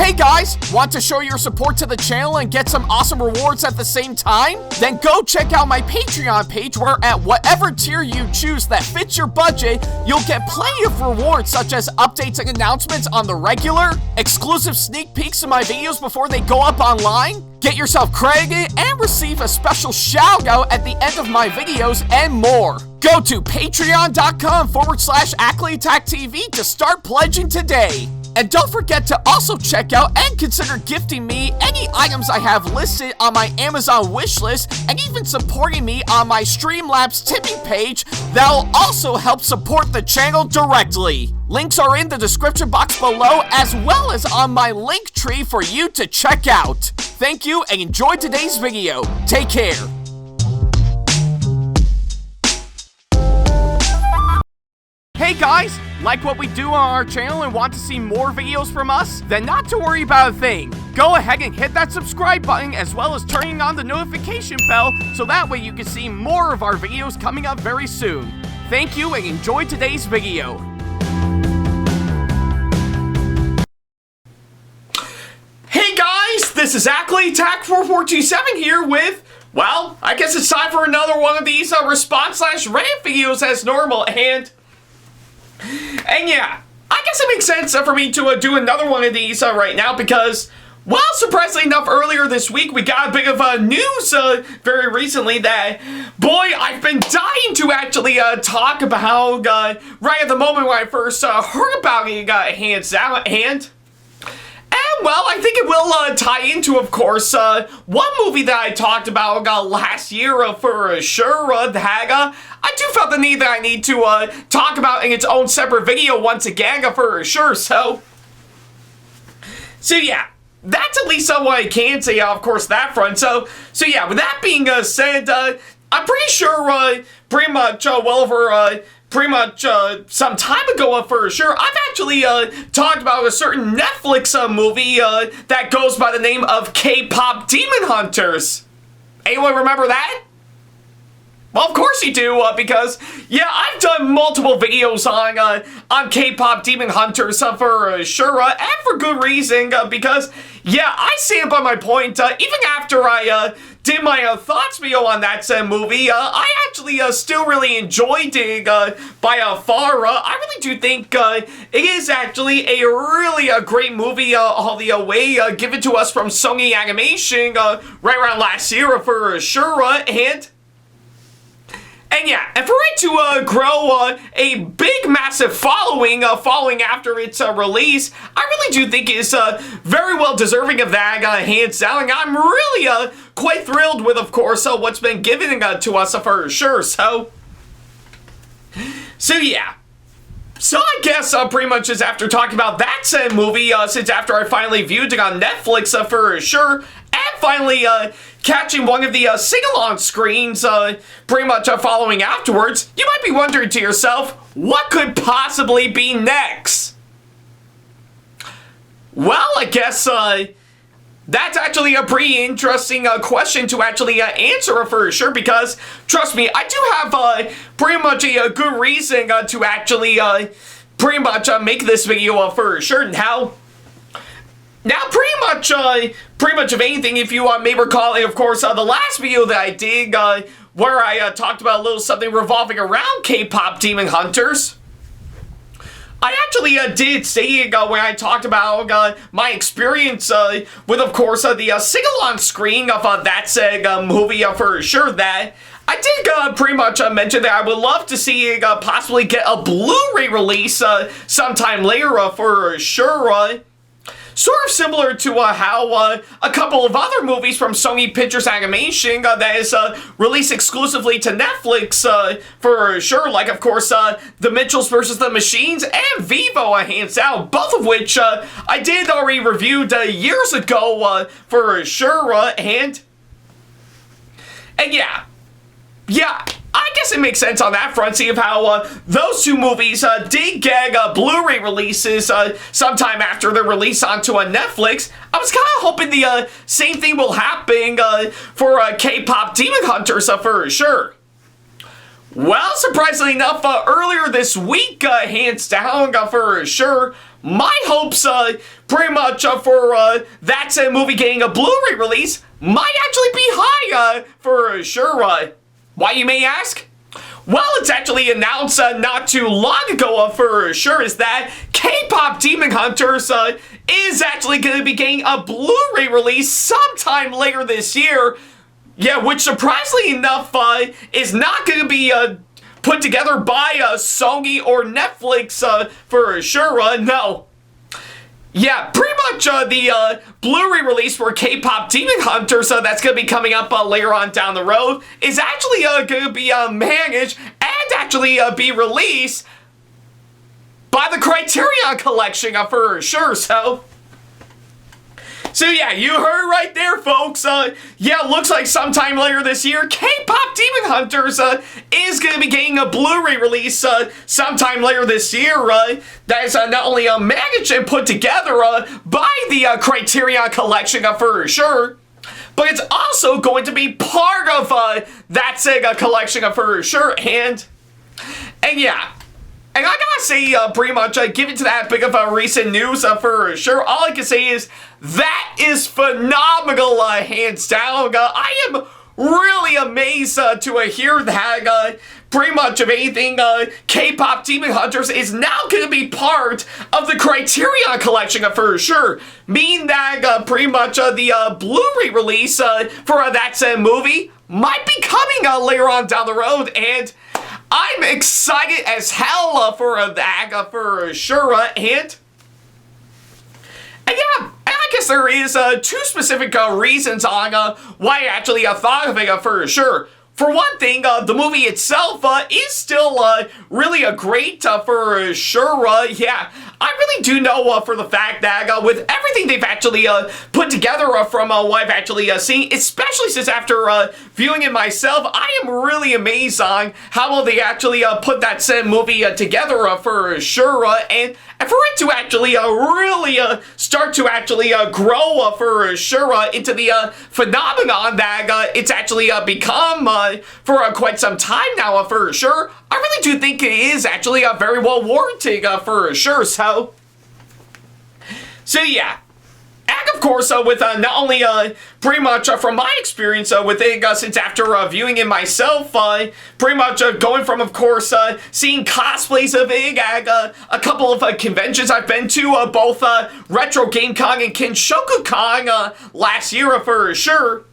Hey guys, want to show your support to the channel and get some awesome rewards at the same time? Then go check out my Patreon page where at whatever tier you choose that fits your budget, you'll get plenty of rewards such as updates and announcements on the regular, exclusive sneak peeks of my videos before they go up online, get yourself credited, and receive a special shout out at the end of my videos and more. Go to patreon.com/AckleyAttack44227TV to start pledging today. And don't forget to also check out and consider gifting me any items I have listed on my Amazon wishlist and even supporting me on my Streamlabs tipping page that'll also help support the channel directly. Links are in the description box below as well as on my link tree for you to check out. Thank you and enjoy today's video. Take care. Hey guys, like what we do on our channel and want to see more videos from us? Then not to worry about a thing. Go ahead and hit that subscribe button as well as turning on the notification bell so that way you can see more of our videos coming up very soon. Thank you and enjoy today's video. Hey guys, this is AckleyAttack4427 here with, well, I guess it's time for another one of these response/rant videos as normal, and yeah, I guess it makes sense for me to do another one of these right now because, well, surprisingly enough, earlier this week we got a bit of news very recently that, boy, I've been dying to actually talk about right at the moment when I first heard about it, hands down, and well, I think it will tie into, of course, one movie that I talked about last year for sure, that I do felt the need that I need to talk about in its own separate video once again for sure, so yeah, that's at least what I can say, of course, that front, so yeah, with that being said, I'm pretty sure, pretty much well over, some time ago for sure, I've actually talked about a certain Netflix movie that goes by the name of K-Pop Demon Hunters. Anyone remember that? Well, of course you do, because, yeah, I've done multiple videos on K-Pop Demon Hunters for sure, and for good reason, because, yeah, I stand by my point, even after I did my thoughts video on that movie, I actually still really enjoyed it by far. I really do think it is actually a really great movie all the way given to us from Sony Animation right around last year for sure, and yeah, and for it to grow a big, massive following after its release, I really do think it's very well deserving of that, hands down. And I'm really quite thrilled with, of course, what's been given to us for sure. So yeah. So I guess pretty much just after talking about that movie, since after I finally viewed it on Netflix for sure, and finally catching one of the sing-along screens pretty much following afterwards, you might be wondering to yourself, what could possibly be next? Well, I guess that's actually a pretty interesting question to actually answer for sure, because, trust me, I do have pretty much a good reason to actually pretty much make this video for sure. Now, pretty much of anything, if you may recall, of course, the last video that I did where I talked about a little something revolving around K-Pop Demon Hunters, I actually did say when I talked about my experience with, of course, the sing-along screen of that movie for sure, that I did pretty much mention that I would love to see it possibly get a Blu-ray release sometime later for sure. Sort of similar to how a couple of other movies from Sony Pictures Animation that is released exclusively to Netflix for sure, like, of course, The Mitchells vs. the Machines and Vivo, hands down, both of which I did already reviewed years ago for sure, and yeah, I guess it makes sense on that front, seeing how those two movies did get Blu-ray releases sometime after their release onto Netflix. I was kind of hoping the same thing will happen for K-Pop Demon Hunters for sure. Well, surprisingly enough, earlier this week, hands down, for sure, my hopes, pretty much for That's a Movie getting a Blu-ray release might actually be high, for sure. Why, you may ask? Well, it's actually announced not too long ago, for sure, is that K-Pop Demon Hunters is actually going to be getting a Blu-ray release sometime later this year. Yeah, which surprisingly enough is not going to be put together by Sony or Netflix for sure. No. Yeah, pretty much the Blu-ray release for K-Pop Demon Hunters that's going to be coming up later on down the road is actually going to be managed and actually be released by the Criterion collection for sure. So yeah, you heard right there, folks. Yeah, looks like sometime later this year, K-Pop Demon Hunters is going to be getting a Blu-ray release sometime later this year. That is not only managed and put together by the Criterion collection for sure, but it's also going to be part of that Sega collection for sure. And yeah. And I gotta say, pretty much, given to that big of a recent news for sure, all I can say is that is phenomenal, hands down. I am really amazed to hear that pretty much of anything K-Pop Demon Hunters is now going to be part of the Criterion collection for sure. Meaning that pretty much the Blu-ray release for That's a Movie might be coming later on down the road, and I'm excited as hell for that for sure. And yeah, and I guess there is two specific reasons on why I actually thought of it for sure. For one thing, the movie itself is still really a great for sure. Yeah, I really do know for the fact that with everything they've actually put together from what I've actually seen, especially since after viewing it myself, I am really amazed on how well they actually put that same movie together for sure. And for it to actually really start to actually grow for sure into the phenomenon that it's actually become for quite some time now for sure, I really do think it is actually very well warranted for sure. So yeah. And of course, with not only pretty much from my experience with it, since after viewing it myself, pretty much going from, of course, seeing cosplays of it at a couple of conventions I've been to, both Retro Game Con and Kinshoku Con last year for sure,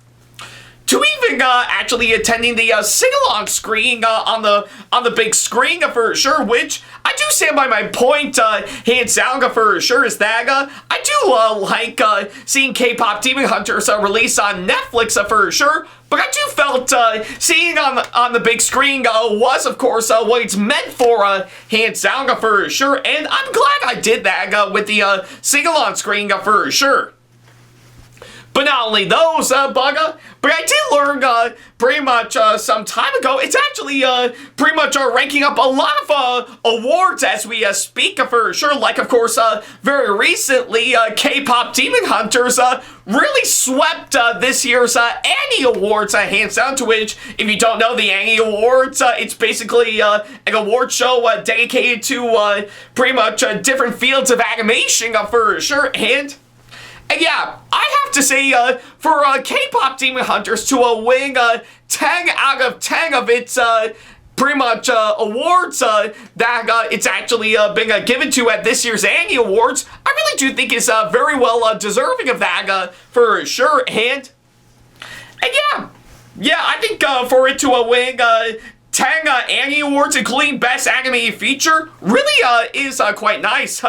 to even actually attending the sing-along screening on the big screen for sure, which I do stand by my point, hands down for sure, is that I do like seeing K-Pop Demon Hunters release on Netflix for sure, but I do felt seeing on the big screen was, of course, what it's meant for, hands down for sure, and I'm glad I did that with the sing-along screening for sure. But not only those, but I did learn pretty much some time ago, it's actually pretty much ranking up a lot of awards as we speak for sure. Like, of course, very recently, K-Pop Demon Hunters really swept this year's Annie Awards, hands down, to which, if you don't know the Annie Awards, it's basically an award show dedicated to pretty much different fields of animation for sure. And yeah, I have to say, for K-Pop Demon Hunters to win 10 out of 10 of its pretty much awards that it's actually been given to at this year's Annie Awards, I really do think is very well deserving of that for sure. And yeah, I think for it to win 10 Annie Awards, including Best Anime Feature, really is quite nice.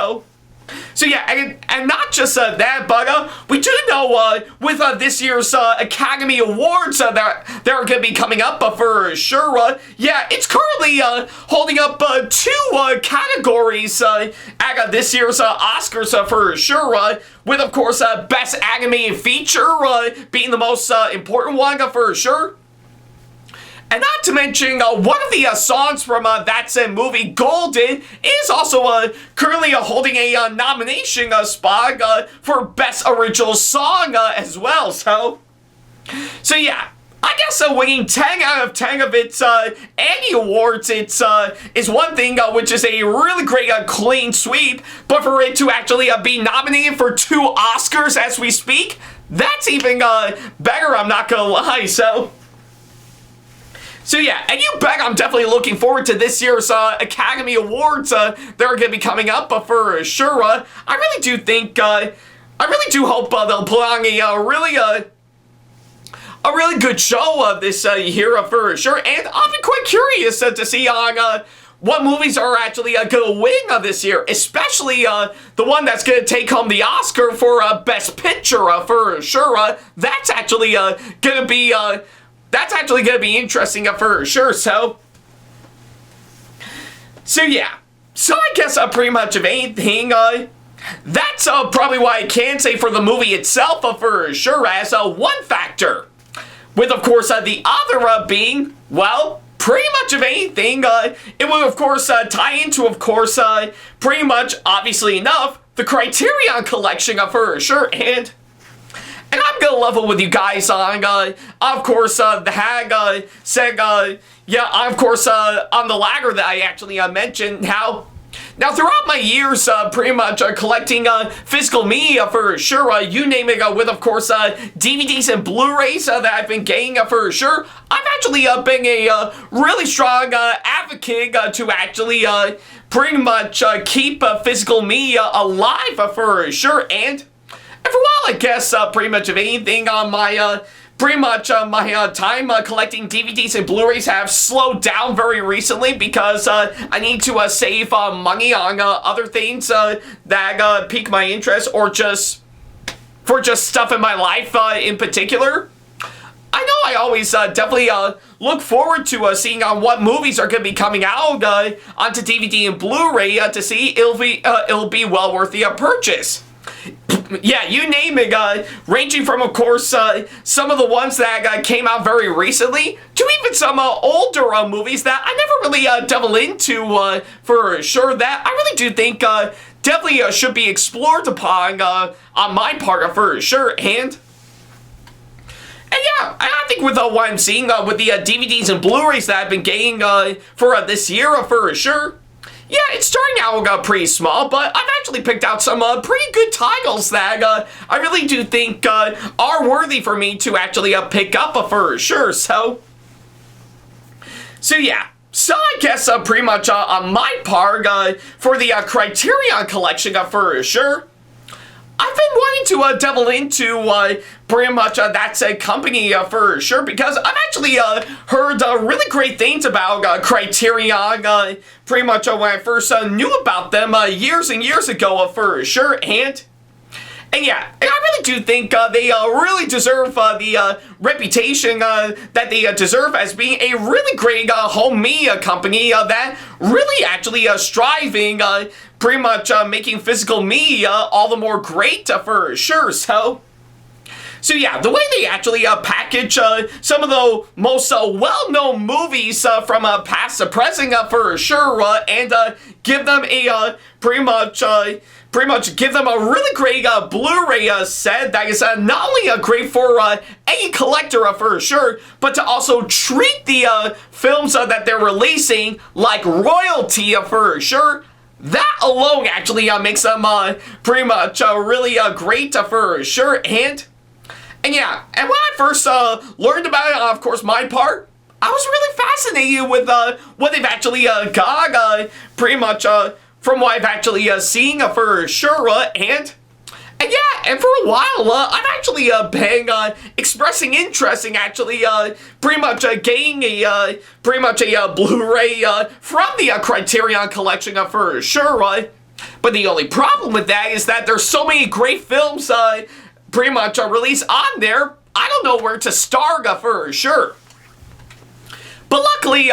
So yeah, and not just that, but we do know with this year's Academy Awards that are going to be coming up for sure, yeah, it's currently holding up two categories at this year's Oscars for sure, with, of course, Best Anime Feature being the most important one for sure. And not to mention, one of the songs from That's a Movie, Golden, is also currently holding a nomination spot for Best Original Song as well. So yeah, I guess winning 10 out of 10 of its Annie Awards, it's is one thing, which is a really great clean sweep, but for it to actually be nominated for 2 Oscars as we speak, that's even better, I'm not gonna lie, so yeah, and you bet I'm definitely looking forward to this year's Academy Awards that are going to be coming up for sure. I really do think, I really do hope they'll put on a really good show this year for sure, and I'll be quite curious to see on what movies are actually going to win this year, especially the one that's going to take home the Oscar for Best Picture for sure. That's actually going to be interesting for sure, so yeah. So I guess pretty much of anything, that's probably why I can say for the movie itself for sure as one factor. With, of course, the other being, well, pretty much of anything, it will, of course, tie into, of course, pretty much, obviously enough, the Criterion collection for sure, and I'm gonna level with you guys on, of course, the Hag said, yeah, of course, on the ladder that I actually mentioned, how now throughout my years, pretty much collecting physical media for sure, you name it, with, of course, DVDs and Blu-rays that I've been getting for sure, I've actually been a really strong advocate to actually pretty much keep physical media alive for sure, and for a while, I guess, pretty much of anything on my, my time collecting DVDs and Blu-rays have slowed down very recently because I need to save money on other things that pique my interest or just for just stuff in my life in particular. I know I always definitely look forward to seeing on what movies are going to be coming out onto DVD and Blu-ray to see it'll be well worth the purchase. Yeah, you name it, ranging from, of course, some of the ones that came out very recently, to even some older movies that I never really delved into for sure, that I really do think definitely should be explored upon on my part for sure, and yeah, I think with what I'm seeing with the DVDs and Blu-rays that I've been getting for this year for sure, yeah, it's starting out pretty small, but I've actually picked out some pretty good titles that I really do think are worthy for me to actually pick up for sure. So yeah. So I guess pretty much on my part for the Criterion collection for sure, I've been wanting to delve into pretty much that's a company for sure, because I've actually heard really great things about Criterion pretty much when I first knew about them years and years ago for sure, and yeah, and I really do think they really deserve the reputation that they deserve as being a really great home media company that really actually striving pretty much making physical media all the more great for sure. So yeah, the way they actually package some of the most well-known movies from past to present for sure, and give them a pretty much give them a really great Blu-ray set that is not only great for any collector for sure, but to also treat the films that they're releasing like royalty for sure. That alone actually makes them pretty much really great for sure, and yeah, and when I first learned about it, of course, my part, I was really fascinated with what they've actually got pretty much from what I've actually seen for sure, and yeah, and for a while, I've actually been expressing interest in actually pretty much getting a Blu-ray from the Criterion collection for sure, but the only problem with that is that there's so many great films pretty much released on there, I don't know where to start for sure. But luckily,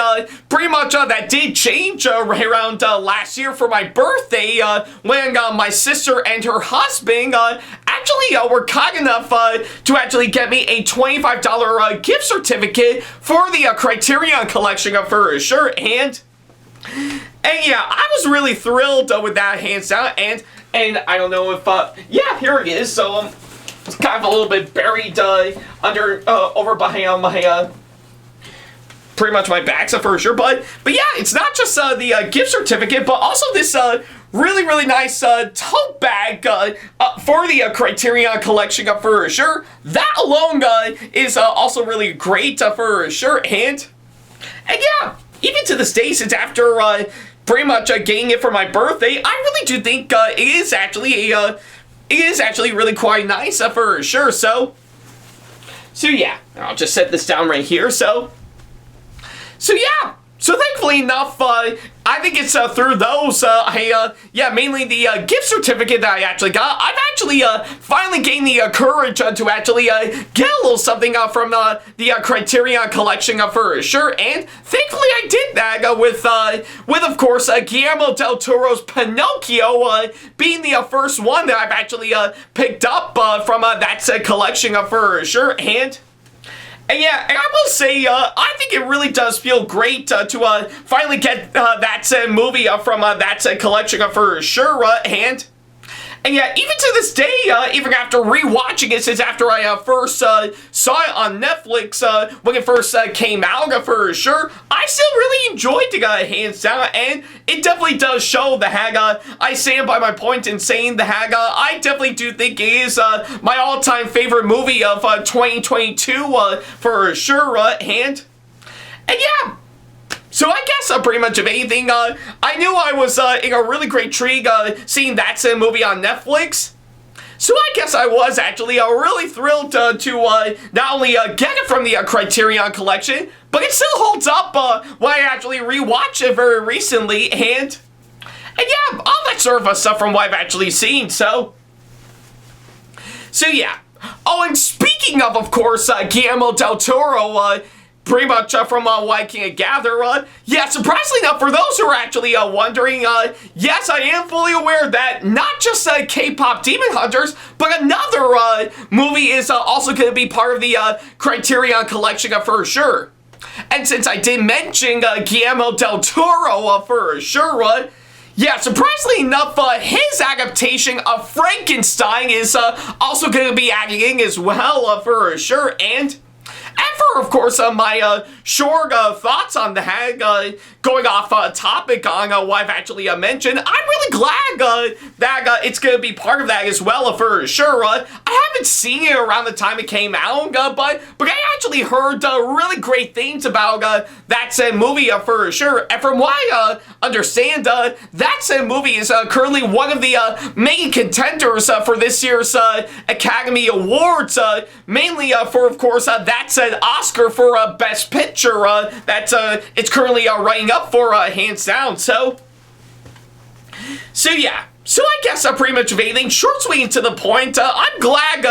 pretty much that did change right around last year for my birthday when my sister and her husband actually were kind enough to actually get me a $25 gift certificate for the Criterion collection for sure, and yeah, I was really thrilled with that, hands down, and I don't know if, yeah, here it is, so It's kind of a little bit buried over behind my pretty much my bag, so for sure. But yeah, it's not just the gift certificate, but also this really nice tote bag for the Criterion collection for sure. That alone is also really great for sure. And yeah, even to this day, since after pretty much getting it for my birthday, I really do think it is actually really quite nice for sure. So yeah, I'll just set this down right here. So yeah. So thankfully enough, I think it's through those, yeah, mainly the gift certificate that I actually got. I've actually finally gained the courage to actually get a little something from the Criterion collection for sure. And thankfully I did that with of course, Guillermo del Toro's Pinocchio being the first one that I've actually picked up from that said collection for sure. And yeah, and I will say, I think it really does feel great to finally get that said movie from that said collection for sure. And yeah, even to this day, even after rewatching it since after I first saw it on Netflix when it first came out for sure, I still really enjoyed it hands down, and it definitely does show the I stand by my point in saying the I definitely do think it is my all-time favorite movie of 2022 for sure, and yeah. So I guess pretty much of anything, I knew I was in a really great treat seeing that same movie on Netflix. So I guess I was actually really thrilled to not only get it from the Criterion collection, but it still holds up when I actually rewatched it very recently, and yeah, all that sort of stuff from what I've actually seen. So yeah. Oh, and speaking of course, Guillermo del Toro, pretty much from what I can gather, yeah, surprisingly enough, for those who are actually wondering, yes, I am fully aware that not just K-Pop Demon Hunters, but another movie is also going to be part of the Criterion collection for sure. And since I did mention Guillermo del Toro for sure, yeah, surprisingly enough, his adaptation of Frankenstein is also going to be adding in as well for sure. And for, of course, my short thoughts on the going off topic on what I've actually mentioned, I'm really glad that it's going to be part of that as well for sure. I haven't seen it around the time it came out, but I actually heard really great things about that said movie for sure. And from what I understand, that said movie is currently one of the main contenders for this year's Academy Awards, mainly for, of course, that said Oscar for Best Picture that it's currently running up for hands down. So yeah. So I guess pretty much of anything, short, sweet, and to the point, I'm glad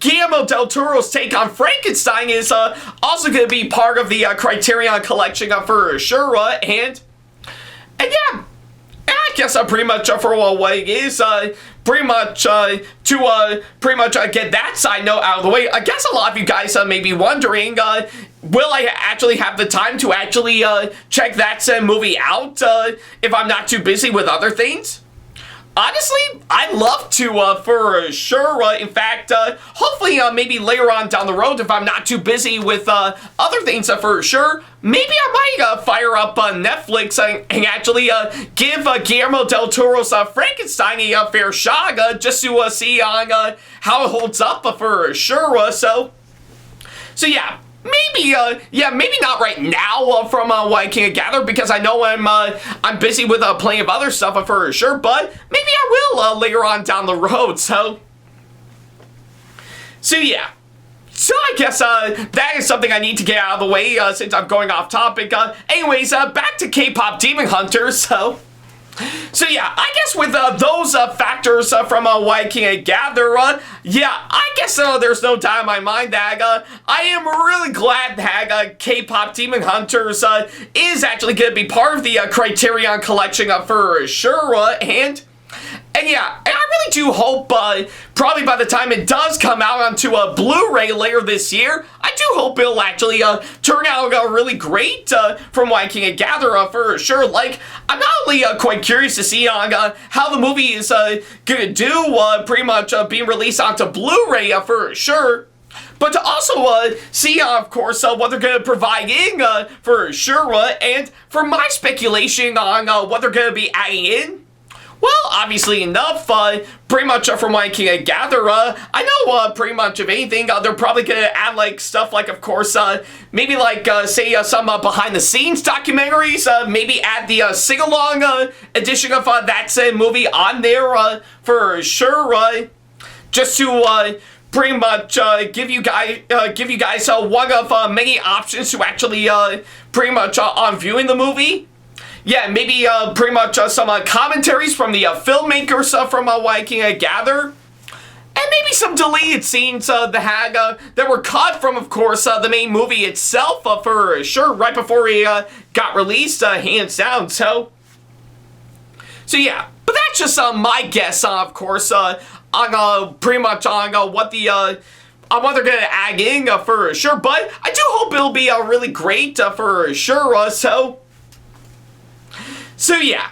Guillermo del Toro's take on Frankenstein is also going to be part of the Criterion collection for sure, and yeah. I guess pretty much for what it is, pretty much to pretty much get that side note out of the way. I guess a lot of you guys may be wondering, will I actually have the time to actually check that said movie out if I'm not too busy with other things? Honestly, I'd love to for sure. In fact, hopefully maybe later on down the road, if I'm not too busy with other things for sure, maybe I might fire up Netflix and actually give Guillermo del Toro's Frankenstein a fair shot just to see on how it holds up for sure. So yeah. Maybe, yeah, maybe not right now from what I can gather, because I know I'm busy with plenty of other stuff for sure, but maybe I will later on down the road, so yeah. So I guess that is something I need to get out of the way since I'm going off topic. Anyways, back to K-Pop Demon Hunters, So yeah, I guess with those factors from what I can gather, yeah, I guess there's no doubt in my mind that I am really glad that K-Pop Demon Hunters is actually going to be part of the Criterion collection for sure, and And yeah, and I really do hope, probably by the time it does come out onto a Blu-ray later this year, I do hope it'll actually turn out really great from what I can gather for sure. Like, I'm not only quite curious to see on how the movie is gonna do pretty much being released onto Blu-ray for sure, but to also see, of course, what they're going to provide in for sure, and for my speculation on what they're going to be adding in. Well, obviously enough, pretty much from what I can gather, I know pretty much of anything, they're probably going to add, like, stuff like, of course, maybe, like, say, some behind-the-scenes documentaries, maybe add the sing-along edition of that said movie on there, for sure, just to pretty much give you guys one of many options to actually pretty much on viewing the movie. Yeah, maybe pretty much some commentaries from the filmmakers from what I can gather. And maybe some deleted scenes that were cut from, of course, the main movie itself for sure, right before it got released, hands down. So yeah, but that's just my guess, of course, on pretty much on what the on what they're gonna add in for sure. But I do hope it'll be really great for sure. So yeah.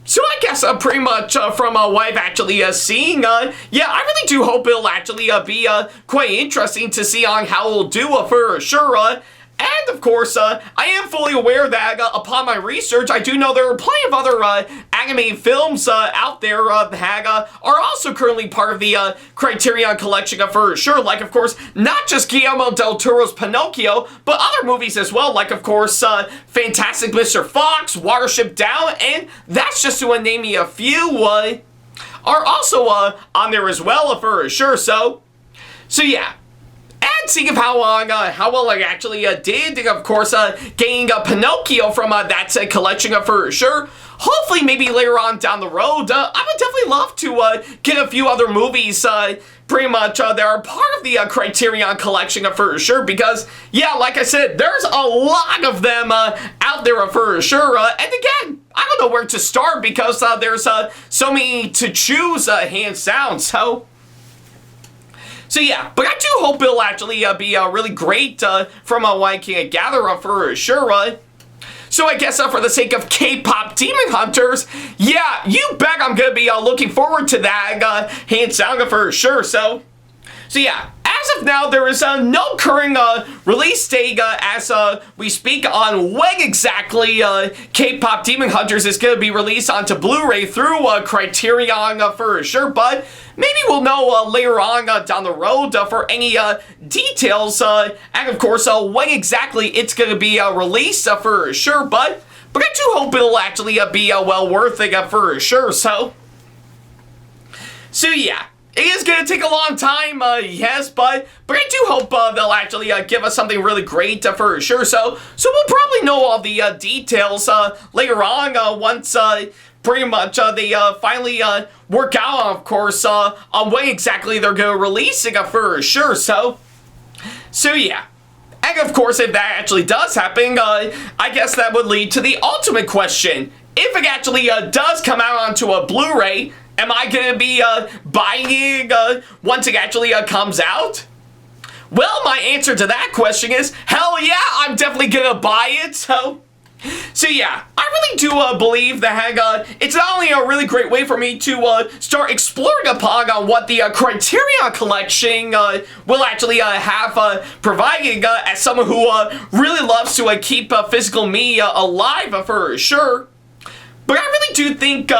So I guess pretty much from what I've actually seen, yeah, I really do hope it'll actually be quite interesting to see on how it'll do for sure. And, of course, I am fully aware that upon my research, I do know there are plenty of other animated films out there that are also currently part of the Criterion collection for sure. Like, of course, not just Guillermo del Toro's Pinocchio, but other movies as well. Like, of course, Fantastic Mr. Fox, Watership Down, and that's just to name me a few, are also on there as well for sure. So yeah. And seeing of how well I actually did, of course, getting Pinocchio from that collection for sure. Hopefully, maybe later on down the road, I would definitely love to get a few other movies pretty much that are part of the Criterion collection for sure. Because, yeah, like I said, there's a lot of them out there for sure. And again, I don't know where to start because there's so many to choose, hands down. So yeah, but I do hope it'll actually be really great from what I can gather for sure. So I guess for the sake of K-pop Demon Hunters, yeah, you bet I'm going to be looking forward to that hands down for sure. So yeah, as of now, there is no current release date as we speak on when exactly K-pop Demon Hunters is going to be released onto Blu-ray through Criterion for sure, but maybe we'll know later on down the road for any details and of course when exactly it's going to be released for sure, but I do hope it'll actually be well worth it for sure. So yeah. It is going to take a long time, yes, but I do hope they'll actually give us something really great for sure. So we'll probably know all the details later on once pretty much they finally work out, of course, on when exactly they're going to release it for sure. So yeah. And of course, if that actually does happen, I guess that would lead to the ultimate question. If it actually does come out onto a Blu-ray, am I going to be buying it once it actually comes out? Well, my answer to that question is, hell yeah, I'm definitely going to buy it. So yeah, I really do believe that it's not only a really great way for me to start exploring upon what the Criterion collection will actually have provided as someone who really loves to keep physical media alive for sure. But I really do think,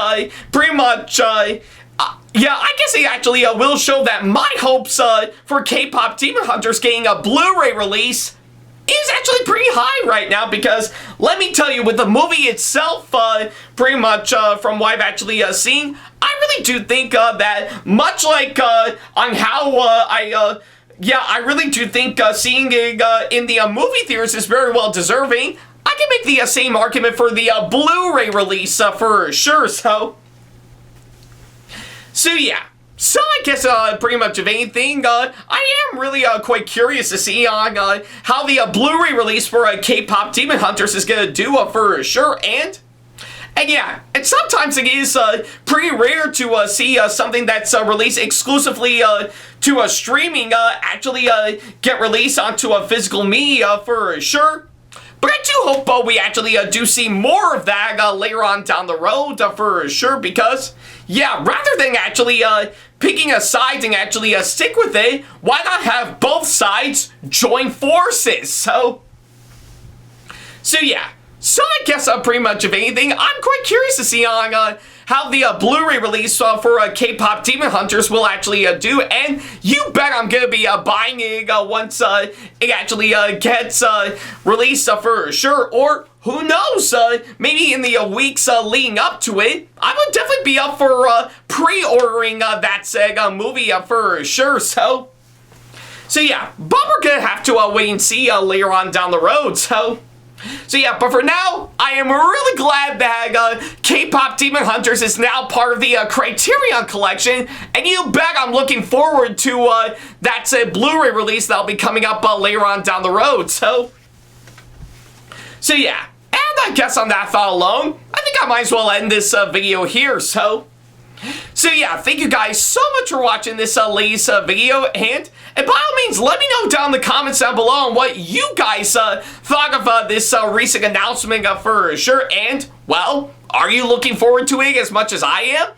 pretty much, yeah, I guess it actually will show that my hopes for K-pop Demon Hunters getting a Blu-ray release is actually pretty high right now, because let me tell you, with the movie itself, pretty much from what I've actually seen, I really do think that much like on how I really do think seeing it in the movie theaters is very well deserving. I can make the same argument for the Blu-ray release for sure. So yeah. So I guess pretty much of anything, I am really quite curious to see on how the Blu-ray release for K-pop Demon Hunters is going to do for sure. And And yeah, and sometimes it is pretty rare to see something that's released exclusively to a streaming actually get released onto a physical media for sure. But I do hope we actually do see more of that later on down the road for sure, because, yeah, rather than actually picking a side and actually stick with it, why not have both sides join forces? So yeah. So I guess pretty much of anything, I'm quite curious to see on how the Blu-ray release for K-Pop Demon Hunters will actually do, and you bet I'm gonna be buying it once it actually gets released for sure. Or who knows, maybe in the weeks leading up to it, I would definitely be up for pre-ordering that said movie for sure. So yeah, but we're gonna have to wait and see later on down the road. So yeah, but for now, I am really glad that K-Pop Demon Hunters is now part of the Criterion collection, and you bet I'm looking forward to that Blu-ray release that'll be coming up later on down the road. So yeah, and I guess on that thought alone, I think I might as well end this video here. So yeah, thank you guys so much for watching this latest video, and by all means, let me know down in the comments down below on what you guys thought of this recent announcement for sure, and, well, are you looking forward to it as much as I am?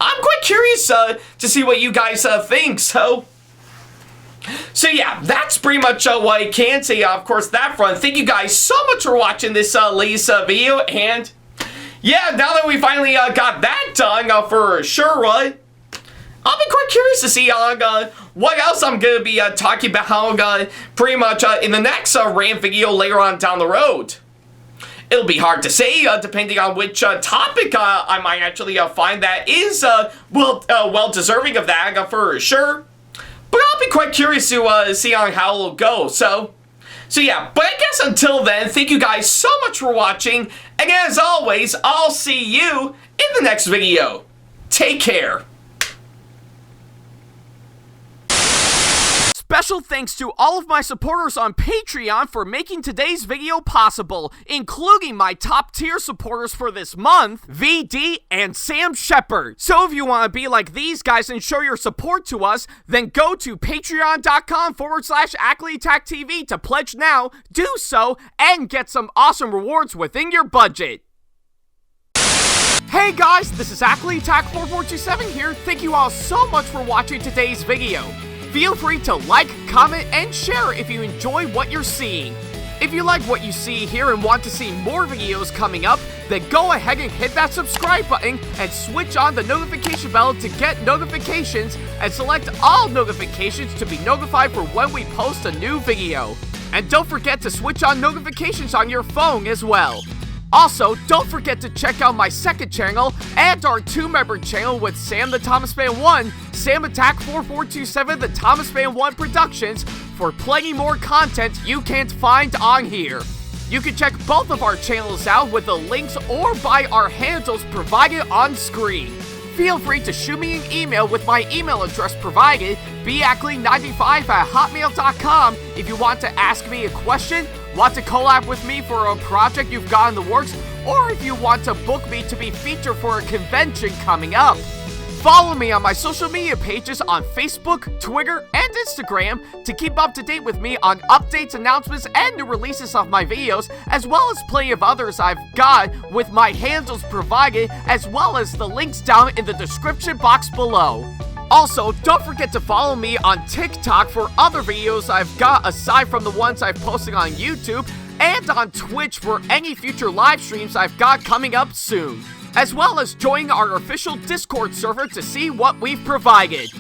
I'm quite curious to see what you guys think. So yeah, that's pretty much what I can say, of course, that front. Thank you guys so much for watching this latest video, and yeah, now that we finally got that done for sure, I'll be quite curious to see what else I'm going to be talking about pretty much in the next Rant video later on down the road. It'll be hard to say depending on which topic I might actually find that is well deserving of that for sure. But I'll be quite curious to see on how it'll go. So yeah, but I guess until then, thank you guys so much for watching, and as always, I'll see you in the next video. Take care. Special thanks to all of my supporters on Patreon for making today's video possible, including my top tier supporters for this month, VD and Sam Shepard. So if you want to be like these guys and show your support to us, then go to patreon.com/AckleyTackTV to pledge now, do so, and get some awesome rewards within your budget. Hey guys, this is AckleyTack4427 here. Thank you all so much for watching today's video. Feel free to like, comment, and share if you enjoy what you're seeing. If you like what you see here and want to see more videos coming up, then go ahead and hit that subscribe button and switch on the notification bell to get notifications, and select all notifications to be notified for when we post a new video. And don't forget to switch on notifications on your phone as well. Also, don't forget to check out my second channel and our 2-member channel with Sam the Thomas Fan 1, SamAttack4427TheThomasFan1 Productions, for plenty more content you can't find on here. You can check both of our channels out with the links or by our handles provided on screen. Feel free to shoot me an email with my email address provided, backley95@hotmail.com, if you want to ask me a question, want to collab with me for a project you've got in the works, or if you want to book me to be featured for a convention coming up. Follow me on my social media pages on Facebook, Twitter, and Instagram to keep up to date with me on updates, announcements, and new releases of my videos, as well as plenty of others I've got with my handles provided, as well as the links down in the description box below. Also, don't forget to follow me on TikTok for other videos I've got aside from the ones I've posted on YouTube, and on Twitch for any future live streams I've got coming up soon, as well as join our official Discord server to see what we've provided.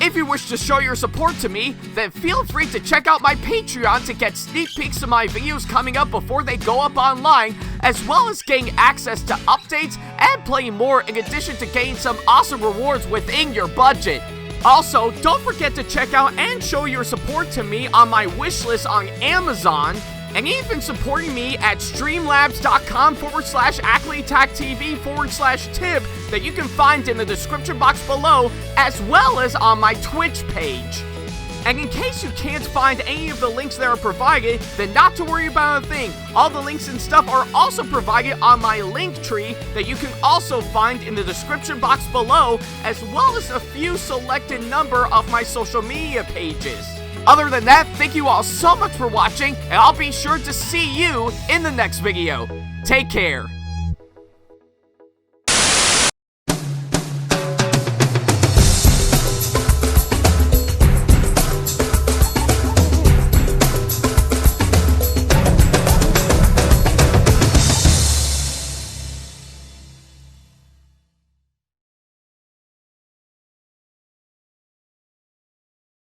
If you wish to show your support to me, then feel free to check out my Patreon to get sneak peeks of my videos coming up before they go up online, as well as getting access to updates and playing more, in addition to getting some awesome rewards within your budget. Also, don't forget to check out and show your support to me on my wishlist on Amazon, and even supporting me at streamlabs.com/AckleyTackTV/tip that you can find in the description box below, as well as on my Twitch page. And in case you can't find any of the links that are provided, then not to worry about a thing. All the links and stuff are also provided on my link tree that you can also find in the description box below, as well as a few selected number of my social media pages. Other than that, thank you all so much for watching, and I'll be sure to see you in the next video. Take care.